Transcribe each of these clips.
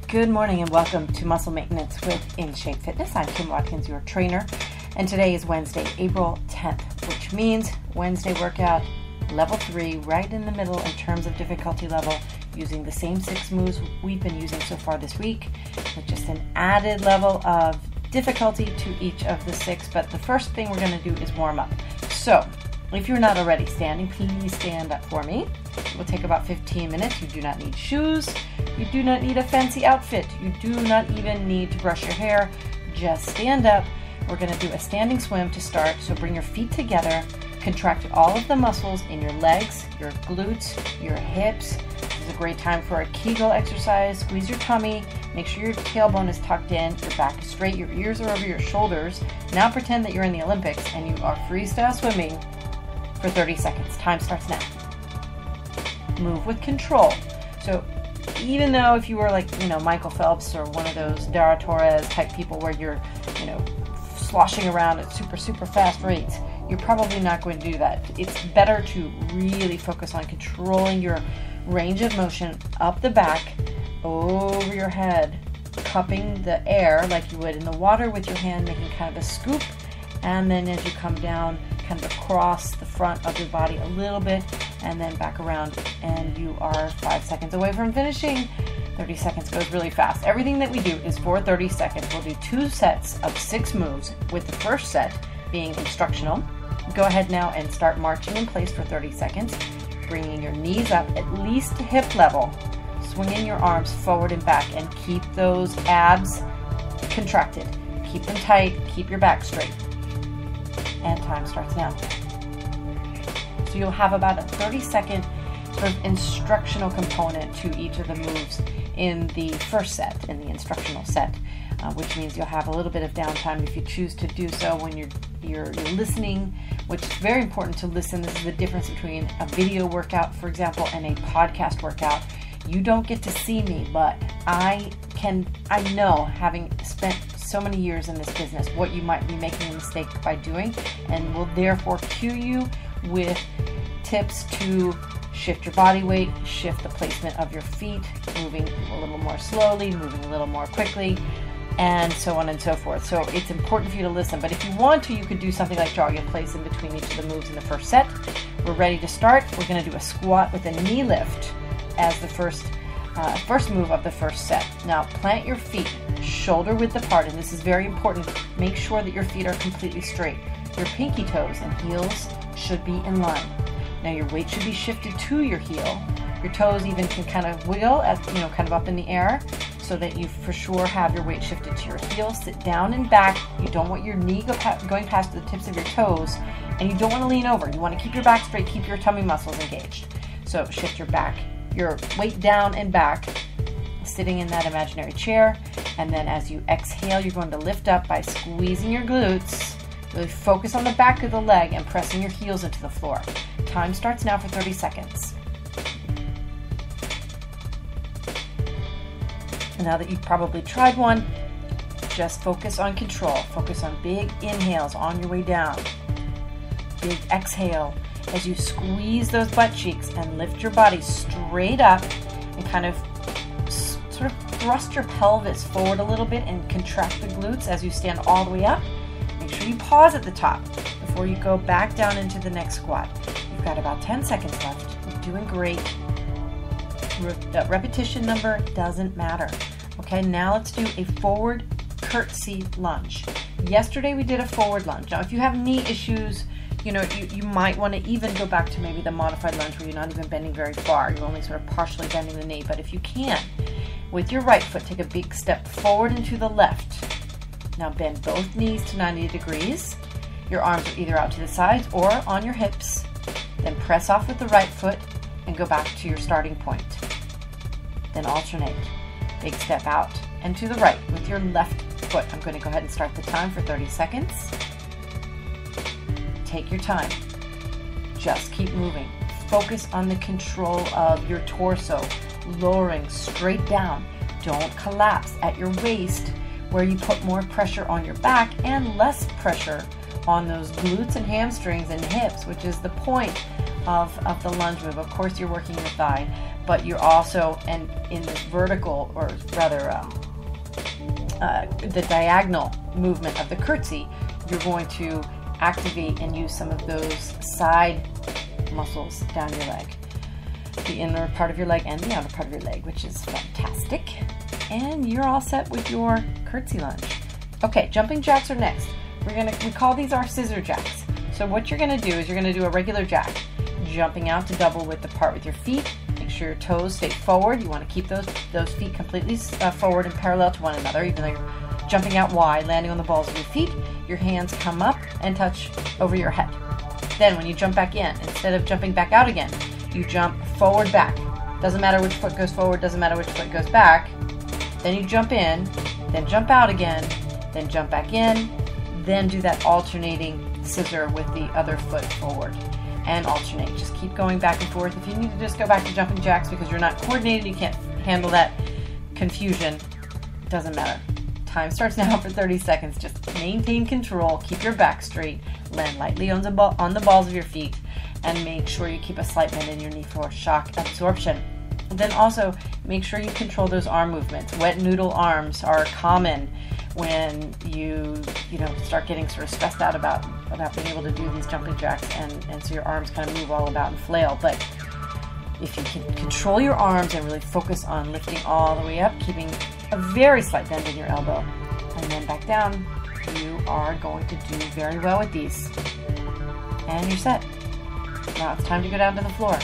Good morning and welcome to Muscle Maintenance with In Shape Fitness. I'm Kim Watkins, your trainer, and today is Wednesday, April 10th, which means Wednesday workout level 3, right in the middle in terms of difficulty level, using the same 6 moves we've been using so far this week, with just an added level of difficulty to each of the 6. But the first thing we're going to do is warm up. So if you're not already standing, please stand up for me. It will take about 15 minutes. You do not need shoes. You do not need a fancy outfit. You do not even need to brush your hair. Just stand up. We're going to do a standing swim to start. So bring your feet together. Contract all of the muscles in your legs, your glutes, your hips. This is a great time for a Kegel exercise. Squeeze your tummy. Make sure your tailbone is tucked in. Your back is straight. Your ears are over your shoulders. Now pretend that you're in the Olympics and you are freestyle swimming for 30 seconds. Time starts now. Move with control. So even though if you were like, Michael Phelps or one of those Dara Torres type people where you're, sloshing around at super fast rates, you're probably not going to do that. It's better to really focus on controlling your range of motion up the back, over your head, cupping the air like you would in the water with your hand, making kind of a scoop, and then as you come down, kind of across the front of your body a little bit, and then back around, and you are 5 seconds away from finishing. 30 seconds goes really fast. Everything that we do is for 30 seconds. We'll do 2 sets of 6 moves, with the first set being instructional. Go ahead now and start marching in place for 30 seconds, bringing your knees up at least to hip level, swinging your arms forward and back, and keep those abs contracted. Keep them tight, keep your back straight. And time starts now. So you'll have about a 30-second sort of instructional component to each of the moves in the first set, in the instructional set, which means you'll have a little bit of downtime if you choose to do so when you're listening, which is very important to listen. This is the difference between a video workout, for example, and a podcast workout. You don't get to see me, but I know, having spent so many years in this business, what you might be making a mistake by doing, and will therefore cue you with tips to shift your body weight, shift the placement of your feet, moving a little more slowly, moving a little more quickly, and so on and so forth. So it's important for you to listen, but if you want to, you could do something like drawing a place in between each of the moves in the first set. We're ready to start. We're going to do a squat with a knee lift as the first move of the first set. Now plant your feet shoulder width apart, and this is very important. Make sure that your feet are completely straight. Your pinky toes and heels should be in line. Now your weight should be shifted to your heel. Your toes even can kind of wiggle as kind of up in the air, so that you for sure have your weight shifted to your heel. Sit down and back. You don't want your knee going past the tips of your toes, and you don't want to lean over. You want to keep your back straight, keep your tummy muscles engaged. So shift your weight down and back, sitting in that imaginary chair, and then as you exhale, you're going to lift up by squeezing your glutes. Really focus on the back of the leg and pressing your heels into the floor. Time starts now for 30 seconds. And now that you've probably tried one, just focus on control. Focus on big inhales on your way down. Big exhale as you squeeze those butt cheeks and lift your body straight up, and kind of sort of thrust your pelvis forward a little bit and contract the glutes as you stand all the way up. Make sure you pause at the top before you go back down into the next squat. You've got about 10 seconds left. You're doing great. Repetition number doesn't matter. Okay, now let's do a forward curtsy lunge. Yesterday we did a forward lunge. Now if you have knee issues, you might want to even go back to maybe the modified lunge where you're not even bending very far. You're only sort of partially bending the knee. But if you can, with your right foot, take a big step forward and to the left. Now bend both knees to 90 degrees. Your arms are either out to the sides or on your hips. Then press off with the right foot and go back to your starting point. Then alternate. Big step out and to the right with your left foot. I'm going to go ahead and start the time for 30 seconds. Take your time. Just keep moving. Focus on the control of your torso, lowering straight down. Don't collapse at your waist, where you put more pressure on your back and less pressure on those glutes and hamstrings and hips, which is the point of the lunge move. Of course, you're working your thigh, but you're also, and in the vertical, or rather the diagonal movement of the curtsy, you're going to activate and use some of those side muscles down your leg. The inner part of your leg and the outer part of your leg, which is fantastic. And you're all set with your curtsy lunge. Okay, jumping jacks are next. We call these our scissor jacks. So what you're gonna do is you're gonna do a regular jack, jumping out to double with the part with your feet. Make sure your toes stay forward. You wanna keep those feet completely forward and parallel to one another, even though you're jumping out wide, landing on the balls of your feet. Your hands come up and touch over your head. Then when you jump back in, instead of jumping back out again, you jump forward back. Doesn't matter which foot goes forward, doesn't matter which foot goes back. Then you jump in, then jump out again, then jump back in, then do that alternating scissor with the other foot forward and alternate. Just keep going back and forth. If you need to just go back to jumping jacks because you're not coordinated, you can't handle that confusion, it doesn't matter. Time starts now for 30 seconds. Just maintain control, keep your back straight, land lightly on the balls of your feet, and make sure you keep a slight bend in your knee for shock absorption. And then also make sure you control those arm movements. Wet noodle arms are common when you start getting sort of stressed out about being able to do these jumping jacks, and so your arms kind of move all about and flail. But if you can control your arms and really focus on lifting all the way up, keeping a very slight bend in your elbow, and then back down, you are going to do very well with these. And you're set. Now it's time to go down to the floor.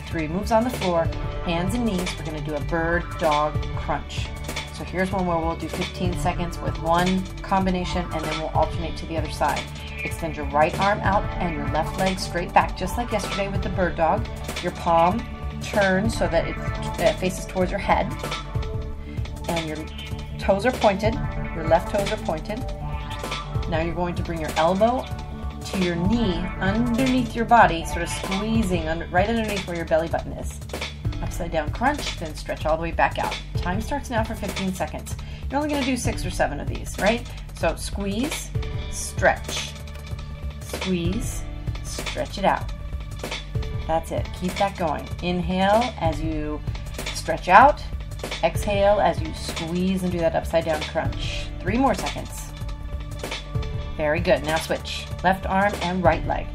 3 moves on the floor, hands and knees. We're going to do a bird dog crunch. So here's one where we'll do 15 seconds with one combination, and then we'll alternate to the other side. Extend your right arm out and your left leg straight back, just like yesterday with the bird dog. Your palm turns so that it faces towards your head, and your toes are pointed. Your left toes are pointed. Now you're going to bring your elbow to your knee underneath your body, sort of squeezing right underneath where your belly button is. Upside down crunch, then stretch all the way back out. Time starts now for 15 seconds. You're only going to do 6 or 7 of these, right? So squeeze, stretch, squeeze, stretch it out. That's it. Keep that going. Inhale as you stretch out. Exhale as you squeeze and do that upside down crunch. 3 more seconds. Very good. Now switch. Left arm and right leg.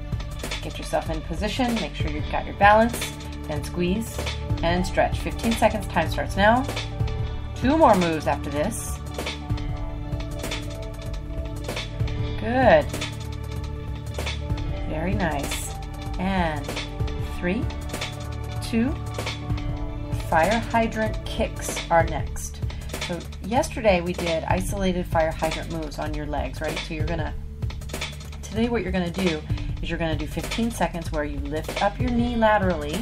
Get yourself in position. Make sure you've got your balance. Then squeeze and stretch. 15 seconds. Time starts now. 2 more moves after this. Good. Very nice. And 3, 2, fire hydrant kicks are next. So yesterday we did isolated fire hydrant moves on your legs, right? So today what you're gonna do is you're gonna do 15 seconds where you lift up your knee laterally.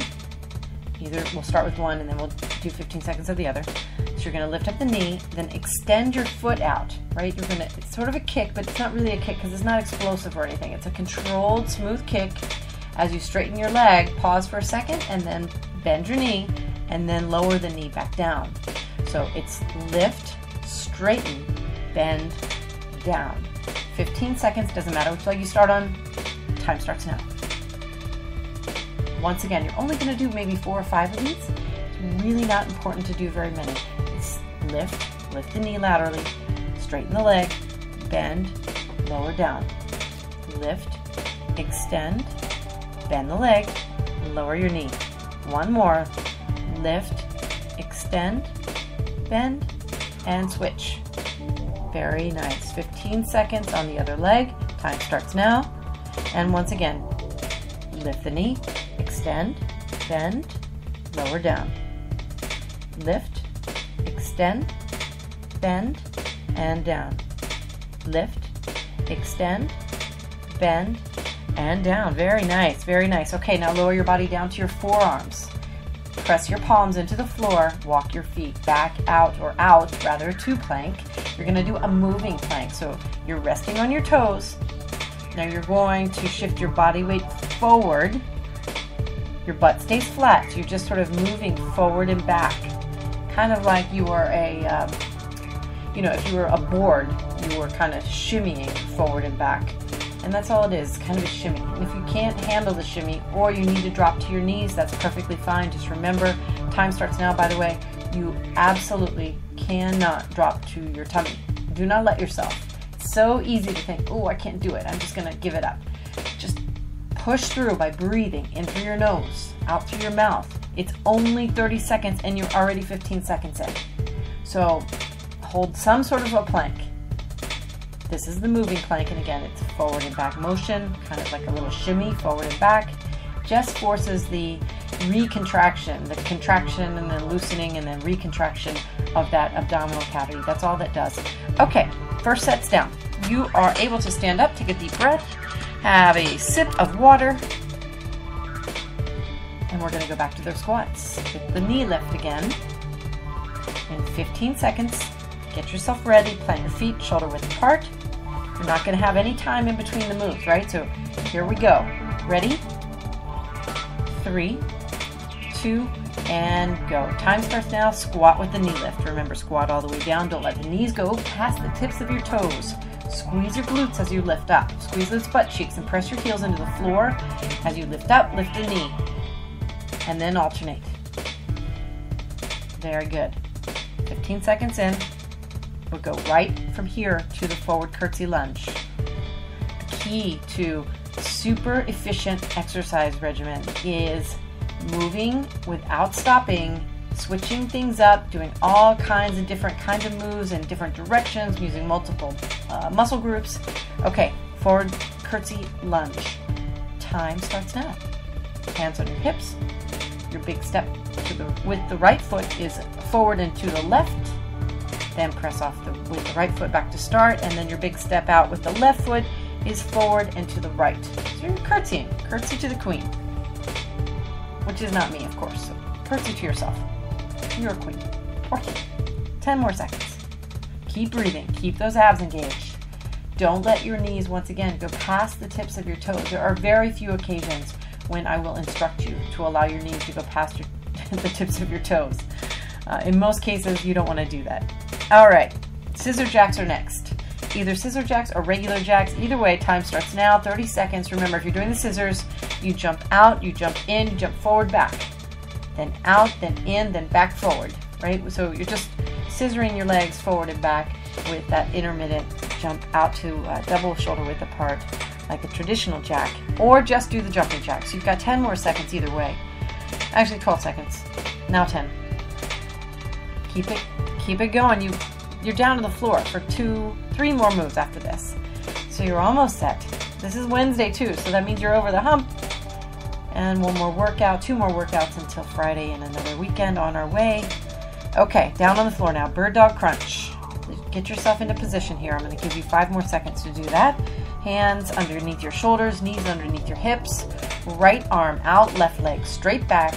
We'll start with one and then we'll do 15 seconds of the other. So you're gonna lift up the knee, then extend your foot out, right? It's sort of a kick, but it's not really a kick because it's not explosive or anything. It's a controlled, smooth kick. As you straighten your leg, pause for a second and then bend your knee and then lower the knee back down. So it's lift, straighten, bend, down. 15 seconds, doesn't matter which leg you start on, time starts now. Once again, you're only going to do maybe 4 or 5 of these. It's really not important to do very many. It's lift the knee laterally, straighten the leg, bend, lower down. Lift, extend, bend the leg, lower your knee. One more. Lift, extend, bend, and switch. Very nice. 15 seconds on the other leg. Time starts now. And once again, lift the knee, extend, bend, lower down. Lift, extend, bend, and down. Lift, extend, bend, and down. Very nice, very nice. Okay, now lower your body down to your forearms. Press your palms into the floor, walk your feet back out to plank. You're gonna do a moving plank. So you're resting on your toes. Now you're going to shift your body weight forward. Your butt stays flat, so you're just sort of moving forward and back. Kind of like you were if you were a board, you were kind of shimmying forward and back. And that's all it is, kind of a shimmy. And if you can't handle the shimmy or you need to drop to your knees, that's perfectly fine. Just remember, Time starts now, by the way. You absolutely cannot drop to your tummy. Do not let yourself. It's so easy to think, oh, I can't do it. I'm just going to give it up. Just push through by breathing in through your nose, out through your mouth. It's only 30 seconds and you're already 15 seconds in. So hold some sort of a plank. This is the moving plank, and again, it's forward and back motion, kind of like a little shimmy, forward and back. Just forces the recontraction, the contraction and then loosening and then recontraction of that abdominal cavity. That's all that does. Okay, first set's down. You are able to stand up, take a deep breath, have a sip of water, and we're going to go back to those squats. Get the knee lift again. In 15 seconds, get yourself ready, plant your feet shoulder width apart. You're not going to have any time in between the moves, right? So here we go. Ready? 3, 2, and go. Time starts now. Squat with the knee lift. Remember, squat all the way down. Don't let the knees go past the tips of your toes. Squeeze your glutes as you lift up. Squeeze those butt cheeks and press your heels into the floor. As you lift up, lift your knee. And then alternate. Very good. 15 seconds in. We'll go right from here to the forward curtsy lunge. The key to super efficient exercise regimen is moving without stopping, switching things up, doing all kinds of different kinds of moves in different directions, using multiple muscle groups. Okay, forward curtsy lunge. Time starts now. Hands on your hips. Your big step with the right foot is forward and to the left. Then press off with the right foot back to start, and then your big step out with the left foot is forward and to the right. So you're curtsying, curtsy to the queen, which is not me, of course. So curtsy to yourself. You're a queen. Or king. 10 more seconds. Keep breathing. Keep those abs engaged. Don't let your knees, once again, go past the tips of your toes. There are very few occasions when I will instruct you to allow your knees to go past the tips of your toes. In most cases, you don't want to do that. All right, scissor jacks are next. Either scissor jacks or regular jacks. Either way, time starts now, 30 seconds. Remember, if you're doing the scissors, you jump out, you jump in, you jump forward, back. Then out, then in, then back forward, right? So you're just scissoring your legs forward and back with that intermittent jump out to double shoulder width apart, like a traditional jack, or just do the jumping jack. So you've got 10 more seconds either way. Actually, 12 seconds. Now 10. Keep it going. You're down to the floor for 3 more moves after this. So you're almost set. This is Wednesday too, so that means you're over the hump. And 1 more workout, 2 more workouts until Friday and another weekend on our way. Okay, down on the floor now. Bird dog crunch. Get yourself into position here. I'm going to give you 5 more seconds to do that. Hands underneath your shoulders, knees underneath your hips. Right arm out, left leg straight back.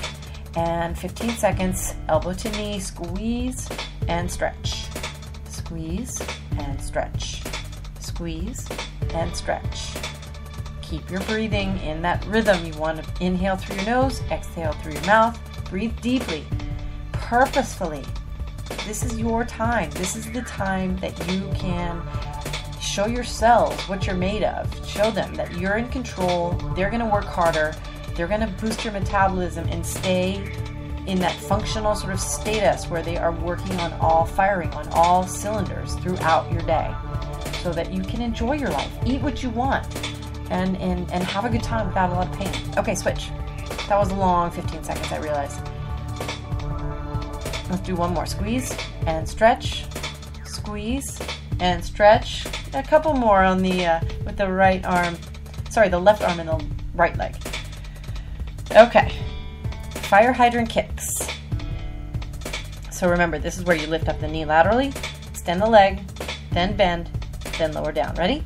And 15 seconds, elbow to knee, squeeze and stretch. Squeeze and stretch. Squeeze and stretch. Keep your breathing in that rhythm. You want to inhale through your nose, exhale through your mouth. Breathe deeply, purposefully. This is your time. This is the time that you can show your cells what you're made of. Show them that you're in control. They're going to work harder. They're going to boost your metabolism and stay in that functional sort of status where they are working on firing on all cylinders throughout your day so that you can enjoy your life, eat what you want, and have a good time without a lot of pain. Okay, switch. That was a long 15 seconds, I realized. Let's do 1 more. Squeeze and stretch. Squeeze and stretch. A couple more on the with the right arm. Sorry, the left arm and the right leg. Okay, fire hydrant kicks. So remember, this is where you lift up the knee laterally, extend the leg, then bend, then lower down. Ready?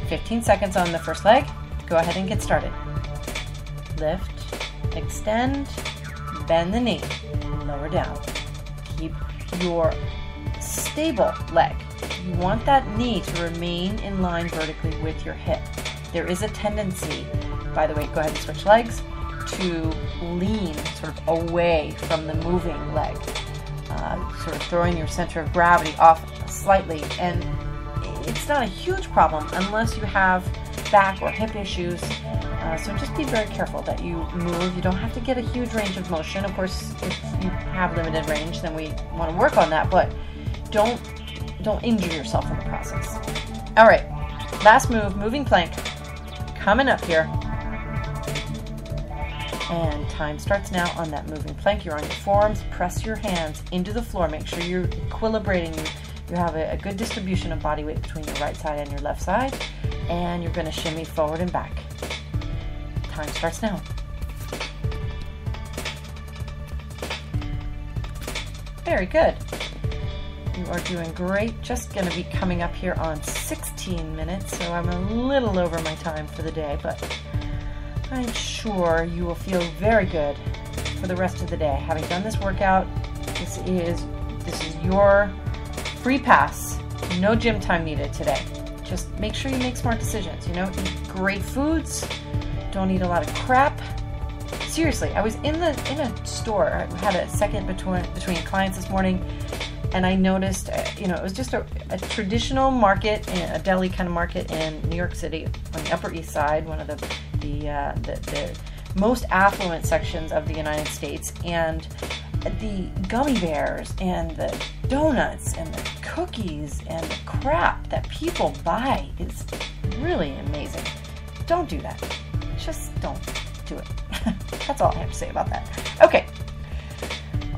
15 seconds on the first leg. Go ahead and get started. Lift, extend, bend the knee, lower down. Keep your stable leg. You want that knee to remain in line vertically with your hip. There is a tendency, by the way, go ahead and switch legs, to lean sort of away from the moving leg, sort of throwing your center of gravity off slightly. And it's not a huge problem unless you have back or hip issues. So just be very careful that you move. You don't have to get a huge range of motion. Of course, if you have limited range, then we want to work on that, but don't injure yourself in the process. All right, last move, moving plank, coming up here. And time starts now on that moving plank. You're on your forearms. Press your hands into the floor. Make sure you're equilibrating. You have a good distribution of body weight between your right side and your left side. And you're going to shimmy forward and back. Time starts now. Very good. You are doing great. Just going to be coming up here on 16 minutes, so I'm a little over my time for the day, but I'm sure you will feel very good for the rest of the day. Having done this workout, this is your free pass. No gym time needed today. Just make sure you make smart decisions. You know, eat great foods. Don't eat a lot of crap. Seriously, I was in a store. I had a second between clients this morning, and I noticed, you know, it was just a traditional market, a deli kind of market in New York City on the Upper East Side, one of the most affluent sections of the United States, and the gummy bears and the donuts and the cookies and the crap that people buy is really amazing. Don't do that. Just don't do it. That's all I have to say about that. Okay,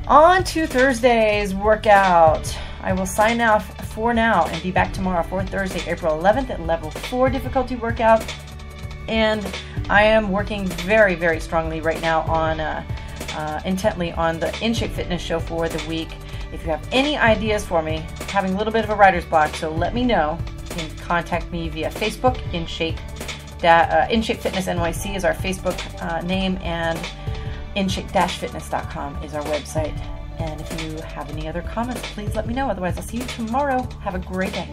on to Thursday's workout. I will sign off for now and be back tomorrow for Thursday, April 11th at level 4 difficulty workout. And I am working very, very strongly right now on intently on the InShape Fitness show for the week. If you have any ideas for me, I'm having a little bit of a writer's block, so let me know. You can contact me via Facebook. InShape Fitness NYC is our Facebook name, and InShape-Fitness.com is our website. And if you have any other comments, please let me know. Otherwise, I'll see you tomorrow. Have a great day.